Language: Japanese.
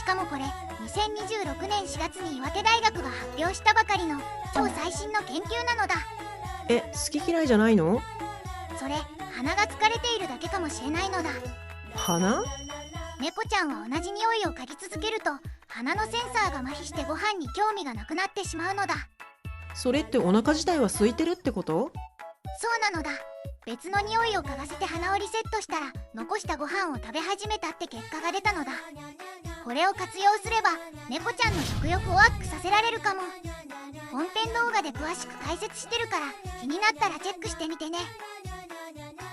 かもこれ2026年4月に岩手大学が発表したばかりの超最新の研究なのだ。好き嫌いじゃないの？それ鼻が疲れているだけかもしれないのだ。鼻？猫ちゃんは同じ匂いを嗅ぎ続けると鼻のセンサーが麻痺してご飯に興味がなくなってしまうのだ。それってお腹自体は空いてるってこと？そうなのだ。別の匂いを嗅がせて鼻をリセットしたら残したご飯を食べ始めたって結果が出たのだ。これを活用すれば猫ちゃんの食欲をアップさせられるかも。本編動画で詳しく解説してるから気になったらチェックしてみてね。